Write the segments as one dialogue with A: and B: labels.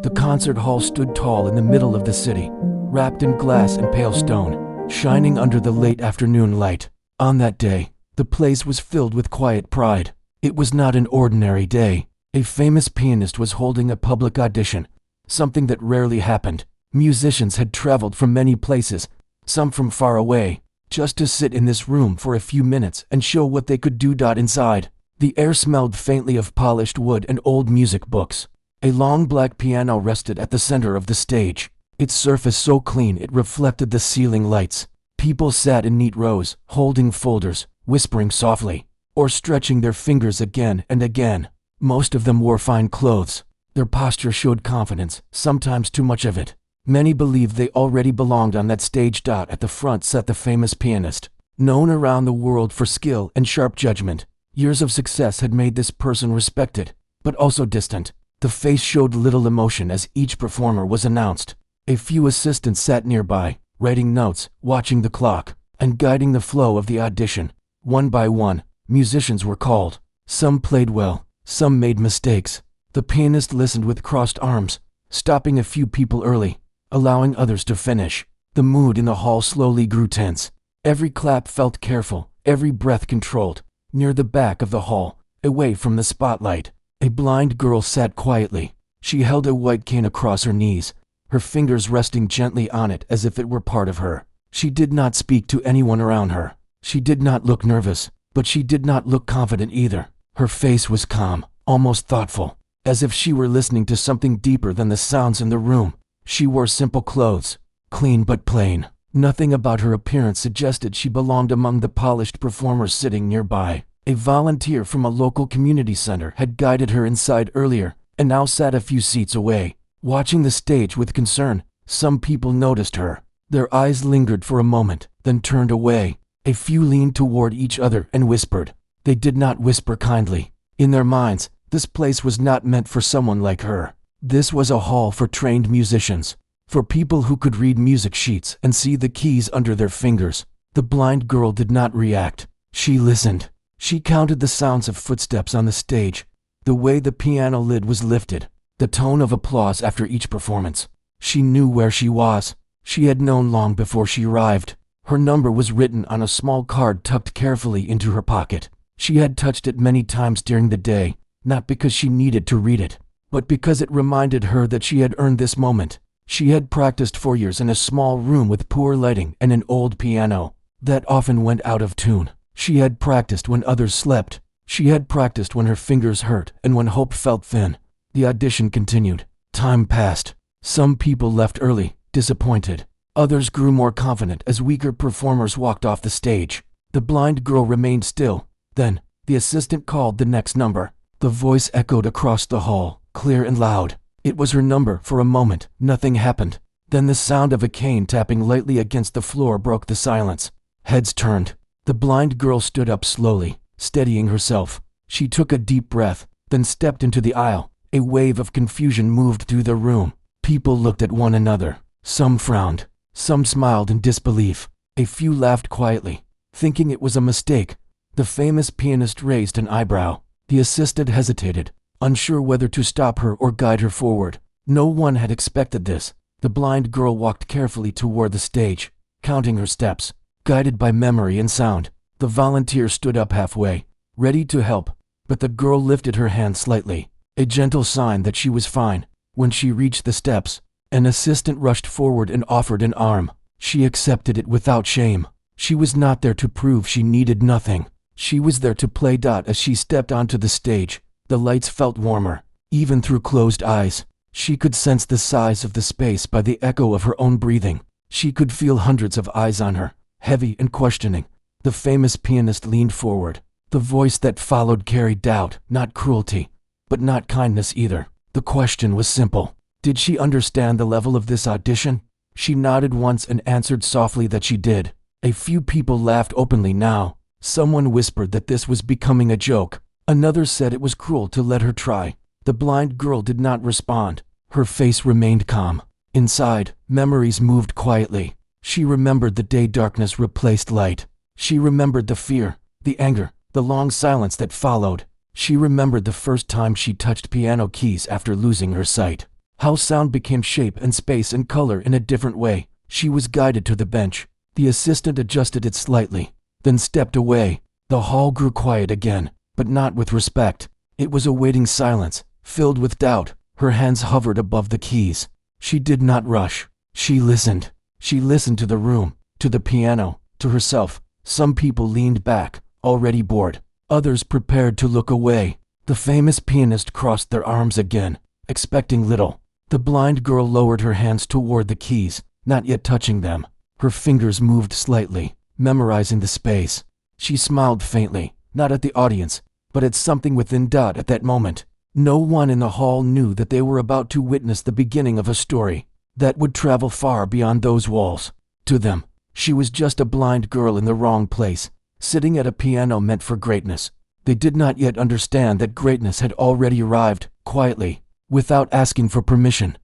A: The concert hall stood tall in the middle of the city, wrapped in glass and pale stone, shining under the late afternoon light. On that day, the place was filled with quiet pride. It was not an ordinary day. A famous pianist was holding a public audition, something that rarely happened. Musicians had traveled from many places, some from far away, just to sit in this room for a few minutes and show what they could do. Inside, the air smelled faintly of polished wood and old music books. A long black piano rested at the center of the stage, its surface so clean it reflected the ceiling lights. People sat in neat rows, holding folders, whispering softly, or stretching their fingers again and again. Most of them wore fine clothes. Their posture showed confidence, sometimes too much of it. Many believed they already belonged on that stage. At the front sat the famous pianist, known around the world for skill and sharp judgment. Years of success had made this person respected, but also distant. The face showed little emotion as each performer was announced. A few assistants sat nearby, writing notes, watching the clock, and guiding the flow of the audition. One by one, musicians were called. Some played well, some made mistakes. The pianist listened with crossed arms, stopping a few people early, allowing others to finish. The mood in the hall slowly grew tense. Every clap felt careful, every breath controlled. Near the back of the hall, away from the spotlight, a blind girl sat quietly. She held a white cane across her knees, her fingers resting gently on it as if it were part of her. She did not speak to anyone around her. She did not look nervous, but she did not look confident either. Her face was calm, almost thoughtful, as if she were listening to something deeper than the sounds in the room. She wore simple clothes, clean but plain. Nothing about her appearance suggested she belonged among the polished performers sitting nearby. A volunteer from a local community center had guided her inside earlier, and now sat a few seats away, watching the stage with concern. Some people noticed her. Their eyes lingered for a moment, then turned away. A few leaned toward each other and whispered. They did not whisper kindly. In their minds, this place was not meant for someone like her. This was a hall for trained musicians, for people who could read music sheets and see the keys under their fingers. The blind girl did not react. She listened. She counted the sounds of footsteps on the stage, the way the piano lid was lifted, the tone of applause after each performance. She knew where she was. She had known long before she arrived. Her number was written on a small card tucked carefully into her pocket. She had touched it many times during the day, not because she needed to read it, but because it reminded her that she had earned this moment. She had practiced for years in a small room with poor lighting and an old piano that often went out of tune. She had practiced when others slept. She had practiced when her fingers hurt and when hope felt thin. The audition continued. Time passed. Some people left early, disappointed. Others grew more confident as weaker performers walked off the stage. The blind girl remained still. Then, the assistant called the next number. The voice echoed across the hall, clear and loud. It was her number. For a moment, nothing happened. Then the sound of a cane tapping lightly against the floor broke the silence. Heads turned. The blind girl stood up slowly, steadying herself. She took a deep breath, then stepped into the aisle. A wave of confusion moved through the room. People looked at one another. Some frowned. Some smiled in disbelief. A few laughed quietly, thinking it was a mistake. The famous pianist raised an eyebrow. The assistant hesitated, unsure whether to stop her or guide her forward. No one had expected this. The blind girl walked carefully toward the stage, counting her steps, guided by memory and sound. The volunteer stood up halfway, ready to help, but the girl lifted her hand slightly, a gentle sign that she was fine. When she reached the steps, an assistant rushed forward and offered an arm. She accepted it without shame. She was not there to prove she needed nothing. She was there to play. As she stepped onto the stage, the lights felt warmer, even through closed eyes. She could sense the size of the space by the echo of her own breathing. She could feel hundreds of eyes on her, heavy and questioning. The famous pianist leaned forward. The voice that followed carried doubt, not cruelty, but not kindness either. The question was simple. Did she understand the level of this audition? She nodded once and answered softly that she did. A few people laughed openly now. Someone whispered that this was becoming a joke. Another said it was cruel to let her try. The blind girl did not respond. Her face remained calm. Inside, memories moved quietly. She remembered the day darkness replaced light. She remembered the fear, the anger, the long silence that followed. She remembered the first time she touched piano keys after losing her sight. How sound became shape and space and color in a different way. She was guided to the bench. The assistant adjusted it slightly, then stepped away. The hall grew quiet again, but not with respect. It was a waiting silence, filled with doubt. Her hands hovered above the keys. She did not rush. She listened. She listened to the room, to the piano, to herself. Some people leaned back, already bored. Others prepared to look away. The famous pianist crossed their arms again, expecting little. The blind girl lowered her hands toward the keys, not yet touching them. Her fingers moved slightly, memorizing the space. She smiled faintly, not at the audience, but at something within Dot at that moment. No one in the hall knew that they were about to witness the beginning of a story that would travel far beyond those walls. To them, she was just a blind girl in the wrong place, sitting at a piano meant for greatness. They did not yet understand that greatness had already arrived, quietly, without asking for permission.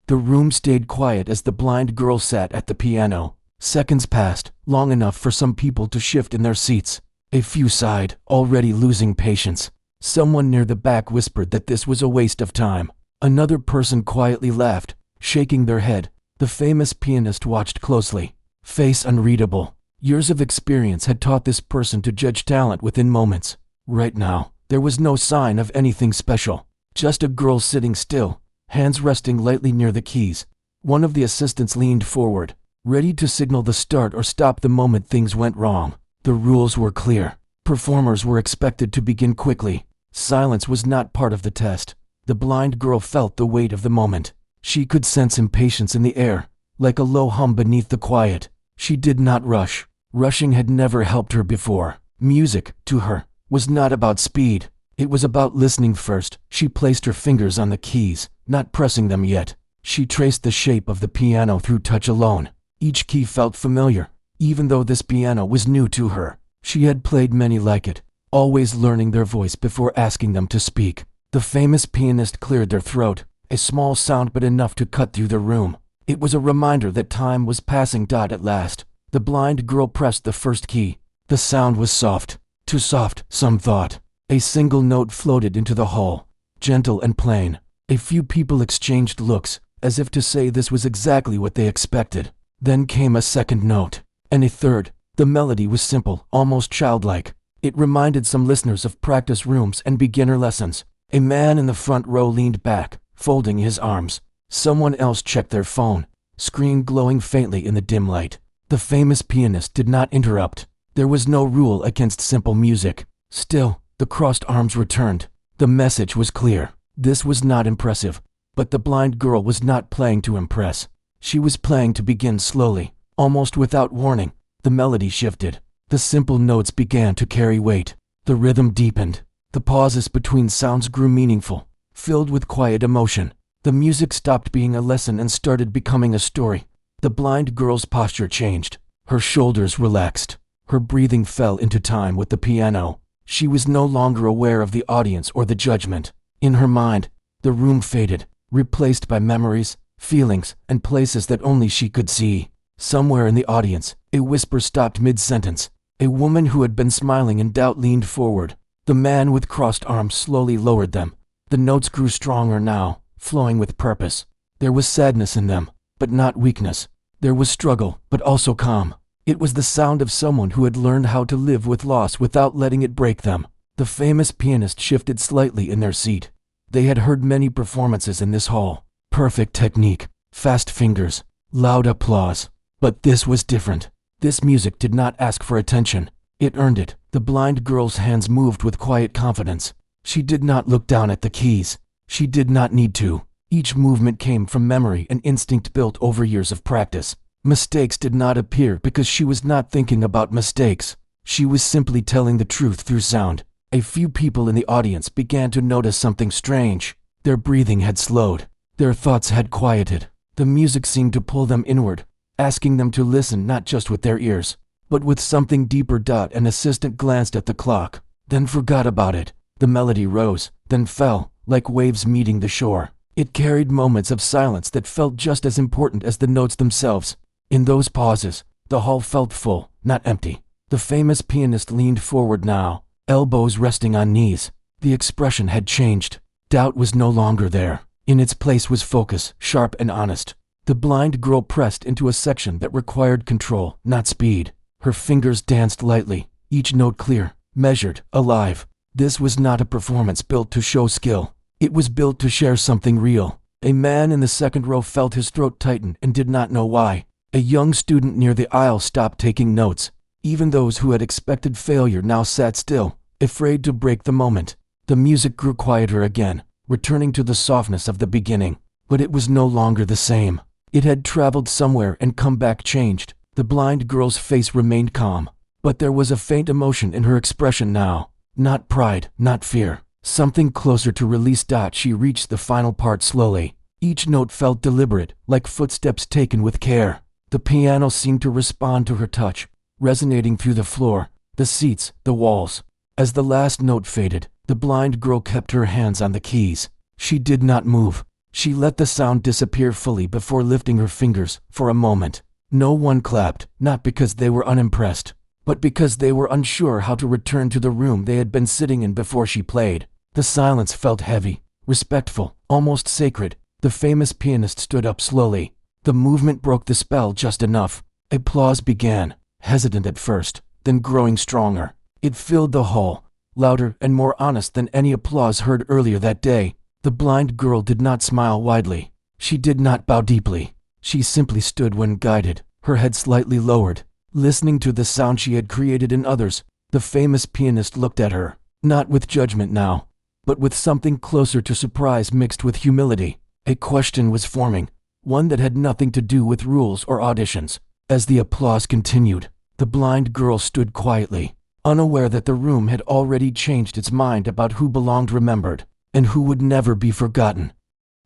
A: The room stayed quiet as the blind girl sat at the piano. Seconds passed, long enough for some people to shift in their seats. A few sighed, already losing patience. Someone near the back whispered that this was a waste of time. Another person quietly laughed, shaking their head. The famous pianist watched closely, face unreadable. Years of experience had taught this person to judge talent within moments. Right now, there was no sign of anything special. Just a girl sitting still, hands resting lightly near the keys. One of the assistants leaned forward, ready to signal the start or stop the moment things went wrong. The rules were clear. Performers were expected to begin quickly. Silence was not part of the test. The blind girl felt the weight of the moment. She could sense impatience in the air, like a low hum beneath the quiet. She did not rush. Rushing had never helped her before. Music, to her, was not about speed. It was about listening first. She placed her fingers on the keys, not pressing them yet. She traced the shape of the piano through touch alone. Each key felt familiar, even though this piano was new to her. She had played many like it, always learning their voice before asking them to speak. The famous pianist cleared their throat, a small sound but enough to cut through the room. It was a reminder that time was passing. At last, the blind girl pressed the first key. The sound was soft, too soft, some thought. A single note floated into the hall, gentle and plain. A few people exchanged looks, as if to say this was exactly what they expected. Then came a second note, and a third. The melody was simple, almost childlike. It reminded some listeners of practice rooms and beginner lessons. A man in the front row leaned back, folding his arms. Someone else checked their phone, screen glowing faintly in the dim light. The famous pianist did not interrupt. There was no rule against simple music. Still, the crossed arms returned. The message was clear. This was not impressive, but the blind girl was not playing to impress. She was playing to begin slowly, almost without warning. The melody shifted. The simple notes began to carry weight. The rhythm deepened. The pauses between sounds grew meaningful, filled with quiet emotion. The music stopped being a lesson and started becoming a story. The blind girl's posture changed. Her shoulders relaxed. Her breathing fell into time with the piano. She was no longer aware of the audience or the judgment. In her mind, the room faded, replaced by memories, feelings, and places that only she could see. Somewhere in the audience, a whisper stopped mid-sentence. A woman who had been smiling in doubt leaned forward. The man with crossed arms slowly lowered them. The notes grew stronger now, flowing with purpose. There was sadness in them, but not weakness. There was struggle, but also calm. It was the sound of someone who had learned how to live with loss without letting it break them. The famous pianist shifted slightly in their seat. They had heard many performances in this hall. Perfect technique, fast fingers, loud applause. But this was different. This music did not ask for attention. It earned it. The blind girl's hands moved with quiet confidence. She did not look down at the keys. She did not need to. Each movement came from memory and instinct built over years of practice. Mistakes did not appear because she was not thinking about mistakes. She was simply telling the truth through sound. A few people in the audience began to notice something strange. Their breathing had slowed. Their thoughts had quieted. The music seemed to pull them inward, asking them to listen not just with their ears, but with something deeper. An assistant glanced at the clock, then forgot about it. The melody rose, then fell, like waves meeting the shore. It carried moments of silence that felt just as important as the notes themselves. In those pauses, the hall felt full, not empty. The famous pianist leaned forward now, elbows resting on knees. The expression had changed. Doubt was no longer there. In its place was focus, sharp and honest. The blind girl pressed into a section that required control, not speed. Her fingers danced lightly, each note clear, measured, alive. This was not a performance built to show skill. It was built to share something real. A man in the second row felt his throat tighten and did not know why. A young student near the aisle stopped taking notes. Even those who had expected failure now sat still, afraid to break the moment. The music grew quieter again, returning to the softness of the beginning. But it was no longer the same. It had traveled somewhere and come back changed. The blind girl's face remained calm, but there was a faint emotion in her expression now. Not pride, not fear. Something closer to release. She reached the final part slowly. Each note felt deliberate, like footsteps taken with care. The piano seemed to respond to her touch, resonating through the floor, the seats, the walls. As the last note faded, the blind girl kept her hands on the keys. She did not move. She let the sound disappear fully before lifting her fingers for a moment. No one clapped, not because they were unimpressed, but because they were unsure how to return to the room they had been sitting in before she played. The silence felt heavy, respectful, almost sacred. The famous pianist stood up slowly. The movement broke the spell just enough. Applause began, hesitant at first, then growing stronger. It filled the hall, louder and more honest than any applause heard earlier that day. The blind girl did not smile widely. She did not bow deeply. She simply stood when guided, her head slightly lowered, listening to the sound she had created in others. The famous pianist looked at her, not with judgment now, but with something closer to surprise mixed with humility. A question was forming, one that had nothing to do with rules or auditions. As the applause continued, the blind girl stood quietly, unaware that the room had already changed its mind about who belonged remembered and who would never be forgotten.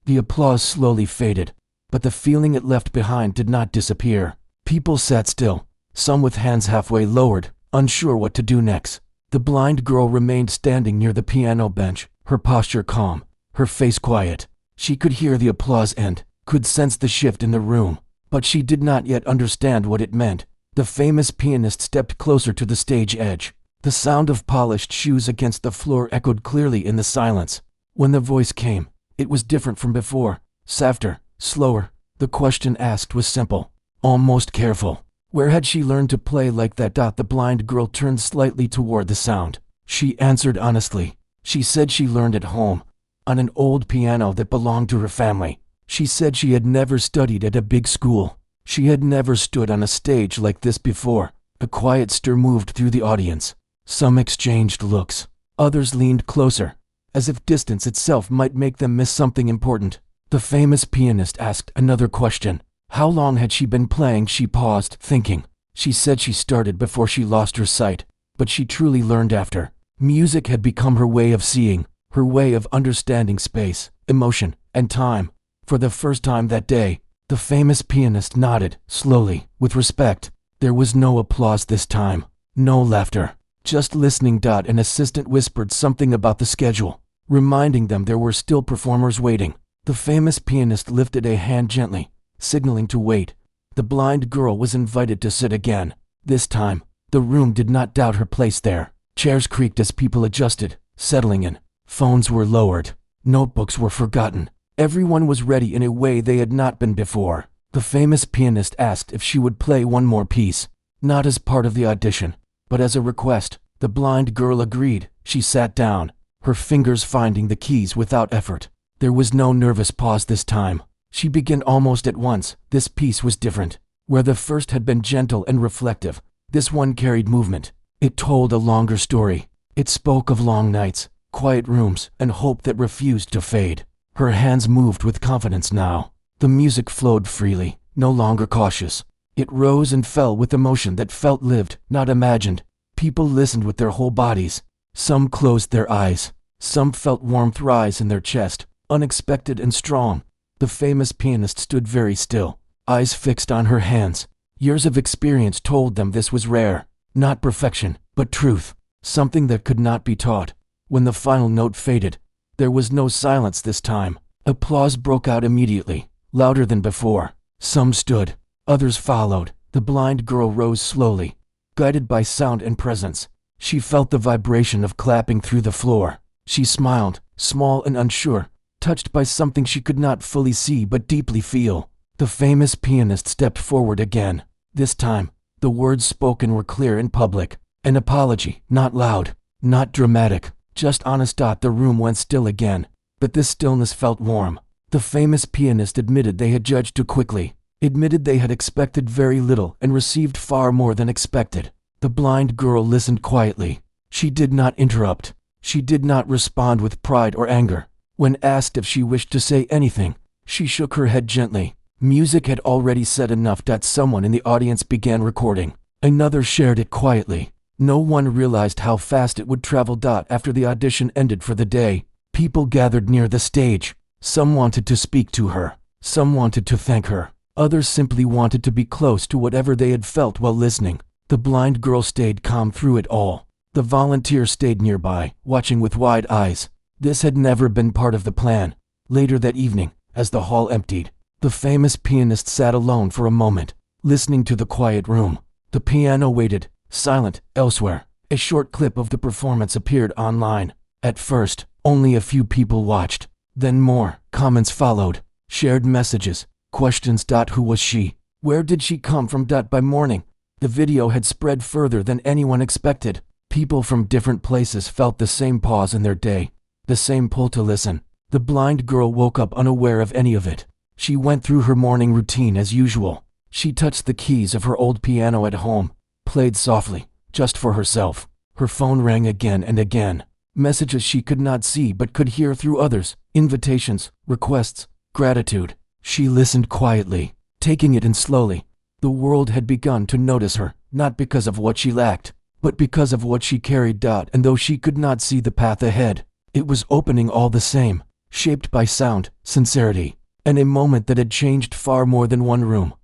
A: The applause slowly faded, but the feeling it left behind did not disappear. People sat still, some with hands halfway lowered, unsure what to do next. The blind girl remained standing near the piano bench, her posture calm, her face quiet. She could hear the applause end, could sense the shift in the room, but she did not yet understand what it meant. The famous pianist stepped closer to the stage edge. The sound of polished shoes against the floor echoed clearly in the silence. When the voice came, it was different from before, softer, slower. The question asked was simple, almost careful. Where had she learned to play like that? The blind girl turned slightly toward the sound. She answered honestly. She said she learned at home, on an old piano that belonged to her family. She said she had never studied at a big school. She had never stood on a stage like this before. A quiet stir moved through the audience. Some exchanged looks. Others leaned closer, as if distance itself might make them miss something important. The famous pianist asked another question. How long had she been playing? She paused, thinking. She said she started before she lost her sight, but she truly learned after. Music had become her way of seeing, her way of understanding space, emotion, and time. For the first time that day, the famous pianist nodded, slowly, with respect. There was no applause this time, no laughter, just listening. An assistant whispered something about the schedule, reminding them there were still performers waiting. The famous pianist lifted a hand gently, signaling to wait. The blind girl was invited to sit again. This time, the room did not doubt her place there. Chairs creaked as people adjusted, settling in. Phones were lowered. Notebooks were forgotten. Everyone was ready in a way they had not been before. The famous pianist asked if she would play one more piece, not as part of the audition, but as a request. The blind girl agreed. She sat down, her fingers finding the keys without effort. There was no nervous pause this time. She began almost at once. This piece was different. Where the first had been gentle and reflective, this one carried movement. It told a longer story. It spoke of long nights, quiet rooms, and hope that refused to fade. Her hands moved with confidence now. The music flowed freely, no longer cautious. It rose and fell with emotion that felt lived, not imagined. People listened with their whole bodies. Some closed their eyes. Some felt warmth rise in their chest, unexpected and strong. The famous pianist stood very still, eyes fixed on her hands. Years of experience told them this was rare, not perfection, but truth, something that could not be taught. When the final note faded, there was no silence this time. Applause broke out immediately, louder than before. Some stood, others followed. The blind girl rose slowly, guided by sound and presence. She felt the vibration of clapping through the floor. She smiled, small and unsure. touched by something she could not fully see but deeply feel. The famous pianist stepped forward again. This time, the words spoken were clear in public. An apology, not loud, not dramatic, just honest. The room went still again, but this stillness felt warm. The famous pianist admitted they had judged too quickly, admitted they had expected very little and received far more than expected. The blind girl listened quietly. She did not interrupt. She did not respond with pride or anger. When asked if she wished to say anything, she shook her head gently. Music had already said enough. Someone in the audience began recording. Another shared it quietly. No one realized how fast it would travel. After the audition ended for the day, people gathered near the stage. Some wanted to speak to her. Some wanted to thank her. Others simply wanted to be close to whatever they had felt while listening. The blind girl stayed calm through it all. The volunteer stayed nearby, watching with wide eyes. This had never been part of the plan. Later that evening, as the hall emptied, the famous pianist sat alone for a moment, listening to the quiet room. The piano waited, silent, elsewhere. A short clip of the performance appeared online. At first, only a few people watched. Then more comments followed, shared messages, questions. Who was she? Where did she come from? By morning, the video had spread further than anyone expected. People from different places felt the same pause in their day, the same pull to listen. The blind girl woke up unaware of any of it. She went through her morning routine as usual. She touched the keys of her old piano at home, played softly, just for herself. Her phone rang again and again. Messages she could not see but could hear through others, invitations, requests, gratitude. She listened quietly, taking it in slowly. The world had begun to notice her, not because of what she lacked, but because of what she carried. And though she could not see the path ahead, it was opening all the same, shaped by sound, sincerity, and a moment that had changed far more than one room.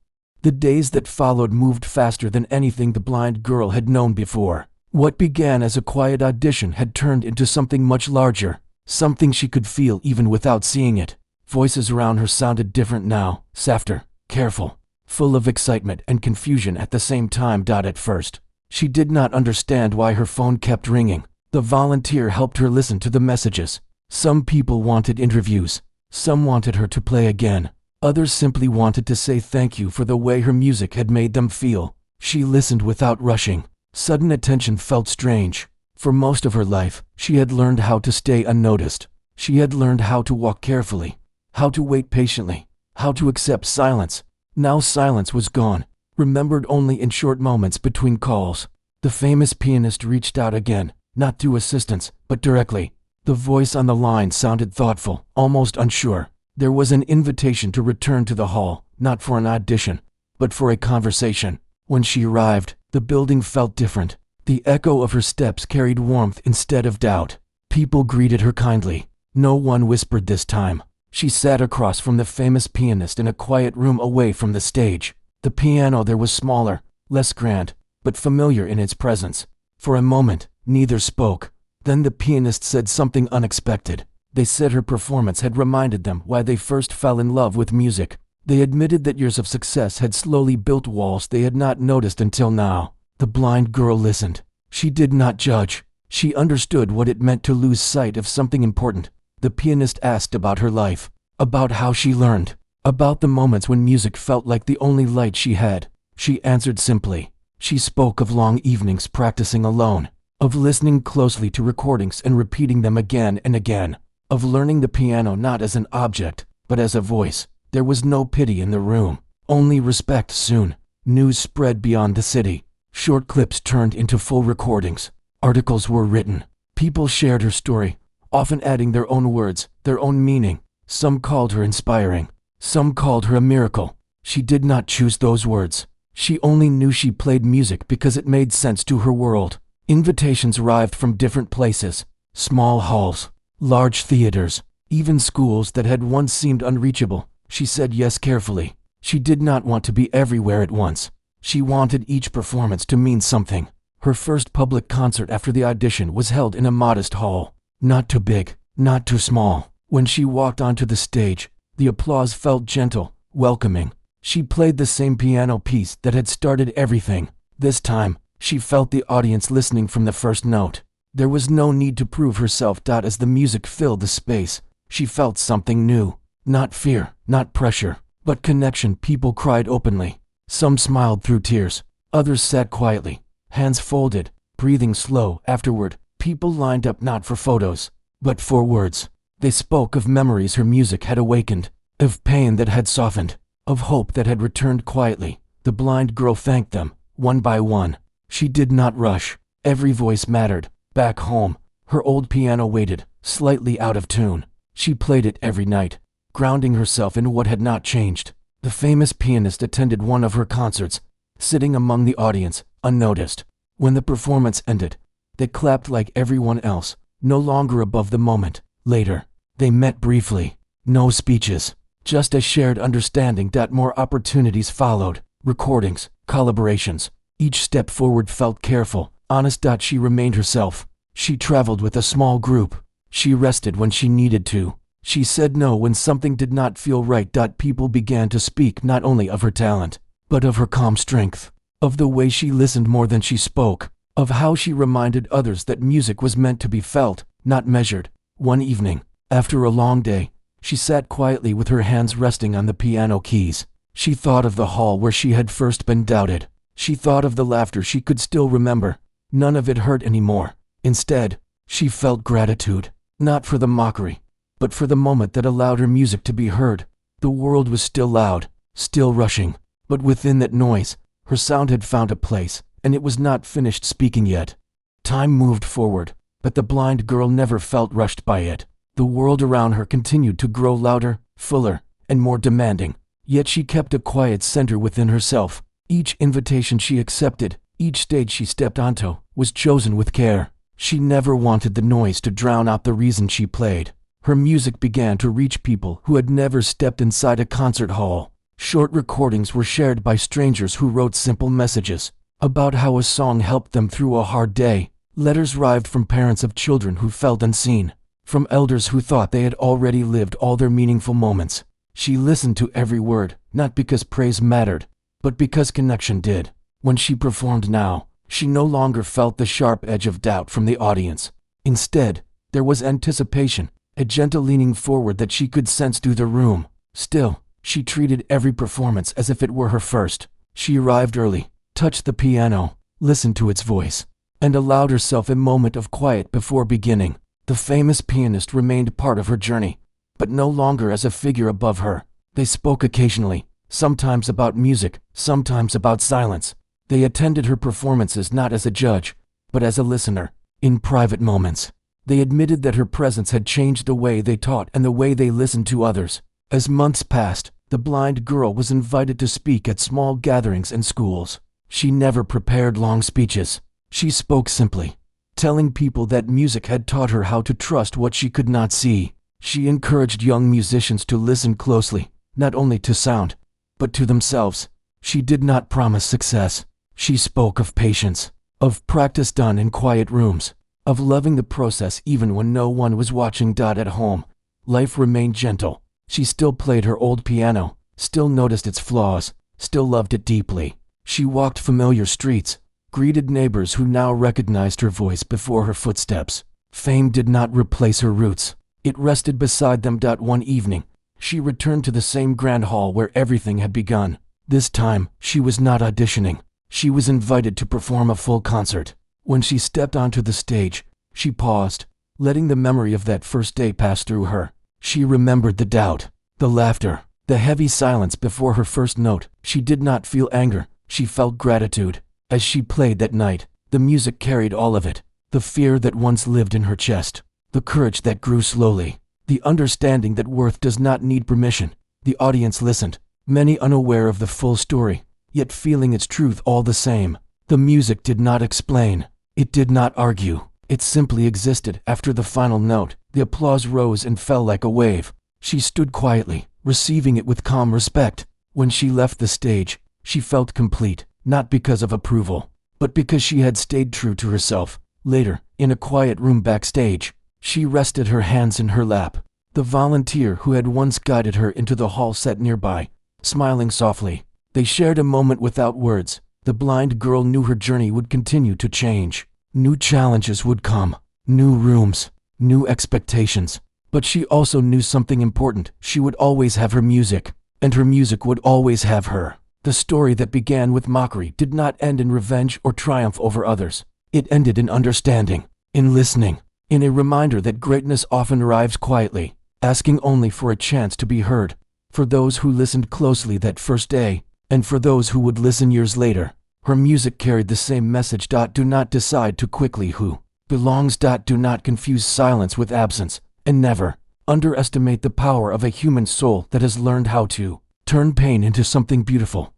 A: The days that followed moved faster than anything the blind girl had known before. What began as a quiet audition had turned into something much larger, something she could feel even without seeing it. Voices around her sounded different now, softer, careful, full of excitement and confusion at the same time. At first, she did not understand why her phone kept ringing. The volunteer helped her listen to the messages. Some people wanted interviews. Some wanted her to play again. Others simply wanted to say thank you for the way her music had made them feel. She listened without rushing. Sudden attention felt strange. For most of her life, she had learned how to stay unnoticed. She had learned how to walk carefully, how to wait patiently, how to accept silence. Now silence was gone, remembered only in short moments between calls. The famous pianist reached out again, not through assistance, but directly. The voice on the line sounded thoughtful, almost unsure. There was an invitation to return to the hall, not for an audition, but for a conversation. When she arrived, the building felt different. The echo of her steps carried warmth instead of doubt. People greeted her kindly. No one whispered this time. She sat across from the famous pianist in a quiet room away from the stage. The piano there was smaller, less grand, but familiar in its presence. For a moment, neither spoke. Then the pianist said something unexpected. They said her performance had reminded them why they first fell in love with music. They admitted that years of success had slowly built walls they had not noticed until now. The blind girl listened. She did not judge. She understood what it meant to lose sight of something important. The pianist asked about her life, about how she learned, about the moments when music felt like the only light she had. She answered simply. She spoke of long evenings practicing alone, of listening closely to recordings and repeating them again and again, of learning the piano not as an object, but as a voice. There was no pity in the room, only respect. Soon, news spread beyond the city. Short clips turned into full recordings. Articles were written. People shared her story, often adding their own words, their own meaning. Some called her inspiring. Some called her a miracle. She did not choose those words. She only knew she played music because it made sense to her world. Invitations arrived from different places, small halls, large theaters, even schools that had once seemed unreachable. She said yes carefully. She did not want to be everywhere at once. She wanted each performance to mean something. Her first public concert after the audition was held in a modest hall. Not too big, not too small. When she walked onto the stage, the applause felt gentle, welcoming. She played the same piano piece that had started everything. This time, she felt the audience listening from the first note. There was no need to prove herself. As the music filled the space, she felt something new. Not fear, not pressure, but connection. People cried openly. Some smiled through tears. Others sat quietly, hands folded, breathing slow. Afterward, people lined up not for photos, but for words. They spoke of memories her music had awakened, of pain that had softened, of hope that had returned quietly. The blind girl thanked them, one by one. She did not rush. Every voice mattered. Back home, her old piano waited, slightly out of tune. She played it every night, grounding herself in what had not changed. The famous pianist attended one of her concerts, sitting among the audience, unnoticed. When the performance ended, they clapped like everyone else, no longer above the moment. Later, they met briefly. No speeches, just a shared understanding. More opportunities followed. Recordings, collaborations. Each step forward felt careful, honest. She remained herself. She traveled with a small group. She rested when she needed to. She said no when something did not feel right. People began to speak not only of her talent, but of her calm strength, of the way she listened more than she spoke, of how she reminded others that music was meant to be felt, not measured. One evening, after a long day, she sat quietly with her hands resting on the piano keys. She thought of the hall where she had first been doubted. She thought of the laughter she could still remember. None of it hurt anymore. Instead, she felt gratitude, not for the mockery, but for the moment that allowed her music to be heard. The world was still loud, still rushing, but within that noise, her sound had found a place, and it was not finished speaking yet. Time moved forward, but the blind girl never felt rushed by it. The world around her continued to grow louder, fuller, and more demanding, yet she kept a quiet center within herself. Each invitation she accepted, each stage she stepped onto, was chosen with care. She never wanted the noise to drown out the reason she played. Her music began to reach people who had never stepped inside a concert hall. Short recordings were shared by strangers who wrote simple messages about how a song helped them through a hard day. Letters arrived from parents of children who felt unseen, from elders who thought they had already lived all their meaningful moments. She listened to every word, not because praise mattered, but because connection did. When she performed now, she no longer felt the sharp edge of doubt from the audience. Instead, there was anticipation, a gentle leaning forward that she could sense through the room. Still, she treated every performance as if it were her first. She arrived early, touched the piano, listened to its voice, and allowed herself a moment of quiet before beginning. The famous pianist remained part of her journey, but no longer as a figure above her. They spoke occasionally, sometimes about music, sometimes about silence. They attended her performances not as a judge, but as a listener. In private moments, they admitted that her presence had changed the way they taught and the way they listened to others. As months passed, the blind girl was invited to speak at small gatherings and schools. She never prepared long speeches. She spoke simply, telling people that music had taught her how to trust what she could not see. She encouraged young musicians to listen closely, not only to sound, but to themselves. She did not promise success. She spoke of patience, of practice done in quiet rooms, of loving the process even when no one was watching. At home, life remained gentle. She still played her old piano, still noticed its flaws, still loved it deeply. She walked familiar streets, greeted neighbors who now recognized her voice before her footsteps. Fame did not replace her roots. It rested beside them. One evening, she returned to the same grand hall where everything had begun. This time, she was not auditioning. She was invited to perform a full concert. When she stepped onto the stage, she paused, letting the memory of that first day pass through her. She remembered the doubt, the laughter, the heavy silence before her first note. She did not feel anger. She felt gratitude. As she played that night, the music carried all of it. The fear that once lived in her chest, the courage that grew slowly, the understanding that worth does not need permission. The audience listened, many unaware of the full story, yet feeling its truth all the same. The music did not explain. It did not argue. It simply existed. After the final note, the applause rose and fell like a wave. She stood quietly, receiving it with calm respect. When she left the stage, she felt complete, not because of approval, but because she had stayed true to herself. Later, in a quiet room backstage, she rested her hands in her lap. The volunteer who had once guided her into the hall sat nearby, smiling softly. They shared a moment without words. The blind girl knew her journey would continue to change. New challenges would come, new rooms, new expectations. But she also knew something important. She would always have her music, and her music would always have her. The story that began with mockery did not end in revenge or triumph over others. It ended in understanding, in listening, in a reminder that greatness often arrives quietly, asking only for a chance to be heard. For those who listened closely that first day, and for those who would listen years later, her music carried the same message. Do not decide too quickly who belongs. Do not confuse silence with absence, and never underestimate the power of a human soul that has learned how to turn pain into something beautiful.